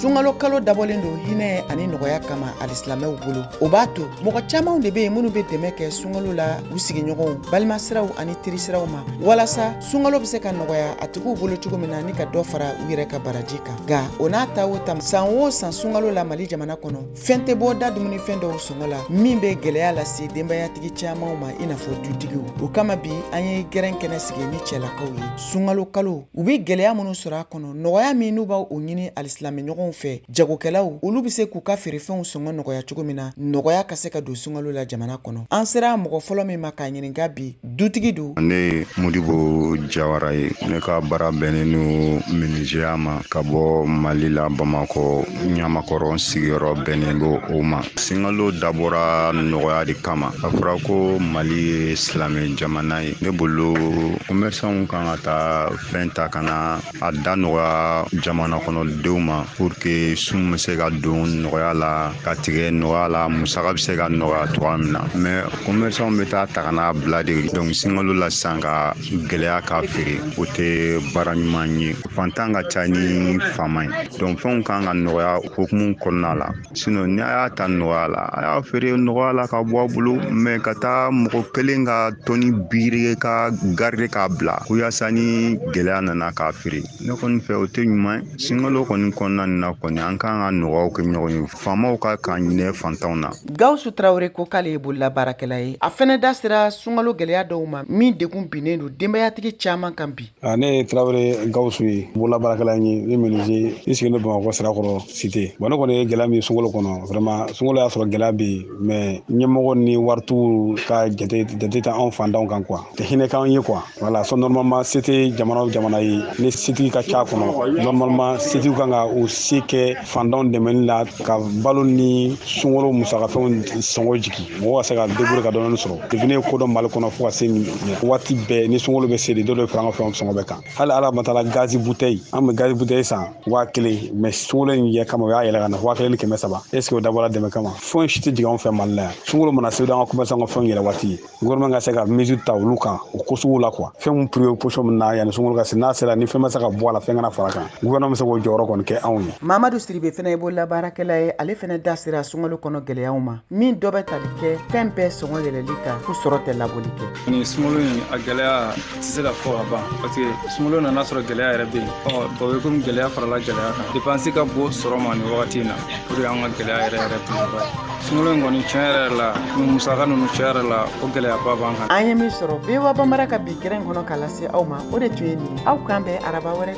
Sungalo kalo dabɔlen do hinɛ ani nɔgɔya kama alisilamɛw bolo. O b'a to mɔgɔ camanw de be yen minnu be dɛmɛ kɛ sungalo la u sigiɲɔgɔnw, balimasiraw ani terisiraw ma walasa sungalo be se ka nɔgɔya a tigiw bolo cogo min na ni ka dɔ fara u yɛrɛ ka baraji kan. Nga o n'a ta o ta san o san sungalo la Mali jamana kɔnɔ fɛn tɛ bɔ da dumunifɛn dɔw sɔngɔ la min be gwɛlɛya lase denbayatigi camanw ma i n'a fɔ dutigiw. O kama bi an ye gɛrɛn kɛnɛ sigi ni cɛlakaw ye. Sungalo kalo u be gwɛlɛya minnu sɔrɔ a kɔnɔ nɔgɔya min n'u b'o ɲini alisilamɛɲɔgɔnw fɛ jagokɛlaw olu be se k'u ka feerefɛnw sɔngɔ nɔgɔya cogo min na nɔgɔya ka se ka don sungalo la jamana kɔnɔ. An sera mɔgɔ fɔlɔ min ma k'a ɲininka bi dutigi do. Ne Modibo Jawara ye. Ne ka baara bɛnnen no menuisier ma ka bɔ Mali la Bamakɔ Ɲamakɔrɔ sigiyɔrɔ bɛnnen do o ma. Sungalo dabɔra nɔgɔya de kama. A fɔra ko Mali ye silamɛ jamana ye. Ne bolo commerçants kan ka taa fɛn ta kana a da nɔgɔya jamana kɔnɔdenw ma pour que sun bɛ se ka don nɔgɔya la ka tigɛ nɔgɔya la musaka bɛ se ka nɔgɔya cogoya min na. Mais commerçants bɛ taa ta kana bila de donc sungalo la sisan ka gɛlɛya k'a feere o tɛ baara ɲuman ye. Fantan ka ca ni faama ye donc fɛnw kan ka nɔgɔya hukumu kɔnɔna la sinon ni a y'a ta nɔgɔya la a y'a feere nɔgɔya la ka bɔ a bolo mais ka taa mɔgɔ kelen ka tɔni biiri ka garder k'a bila ko yaasa ni gɛlɛya nana k'a feere ne kɔni fɛ o tɛ ɲuman ye. Sungalo kɔni kɔnɔna na kɔni an kan ka nɔgɔyaw kɛ ɲɔgɔn ye faamaw ka ɲinɛ fantanw na. Gawusu Tarawele ko k'ale ye bolola baarakɛla ye a fɛnɛ da sera sungalo gɛlɛya dɔw ma min degun binnen do denbayatigi caman kan bi. Ne ye Tarawele Gawusu ye bolola baarakɛla ye ne menuisier i sigilen do Bamakɔ Sirakɔrɔ cité. Ne kɔni ye gɛlɛya min sungalo kɔnɔ vraiment sungalo y'a sɔrɔ gɛlɛya be yen mais ɲɛmɔgɔ ni waritigiw ka jate ta anw fantanw kan quoi tɛ hinɛ k'an ye quoi voilà so normalement c'était jamana o jamana ye ni setigi ka ca kɔnɔ normalement setigiw kan ka o se kɛ fantanw dɛmɛni la ka balo ni sungalo musakafɛnw sɔngɔ jigi mɔgɔ ka se ka débrouiller ka dɔɔni sɔrɔ depuis ne ye ko dɔn Mali kɔnɔ fo ka se nin waati bɛɛ ni sungalo bɛ se de dɔ fara an ka fɛnw sɔngɔ bɛ kan hali ala matala gazi bouteille an bɛ gazi bouteille san 1000 mais sungalo in yɛ kama o y'a yɛlɛ ka na 1300 est ce que o dabɔra dɛmɛ kama fɛn si tɛ jigin anw fɛ Mali la yan sungalo mana se an ka commerçant ka fɛnw yɛlɛ waati gouvernement ka se ka mesure ta olu kan o ko sugu la quoi fɛn mun position min na yanni sungalo ka se n'a sera ni fɛn ma se ka bɔ a la fɛn kana fara kan gouvernement bɛ se k'o jɔyɔrɔ kɔni kɛ anw ye. Mamadu Siribe fɛnɛ ye bolola baarakɛla ye ale fɛnɛ da sera sungalo kɔnɔ gɛlɛyaw ma min dɔ bɛ tali kɛ fɛn bɛɛ sɔngɔ yɛlɛli kan ko sɔrɔ tɛ labɔli kɛ. Ni sungalo in a gɛlɛya tɛ se ka fɔ ka ban parce que sungalo nana sɔrɔ gɛlɛya yɛrɛ bɛ yen o ye komi gɛlɛya farala gɛlɛya kan dépense ka bon sɔrɔ ma ni wagati in na o de y'an ka gɛlɛya yɛrɛ kunba ye. Sungalo in kɔni tiɲɛ yɛrɛ la musaka ninnu tiɲɛ yɛrɛ la o gɛlɛyaba b'an kan. An ye min sɔrɔ Bewa Bamara ka bi gɛrɛn kɔnɔ k'a lase aw ma o de tun ye nin ye aw kan bɛn araba wɛrɛ.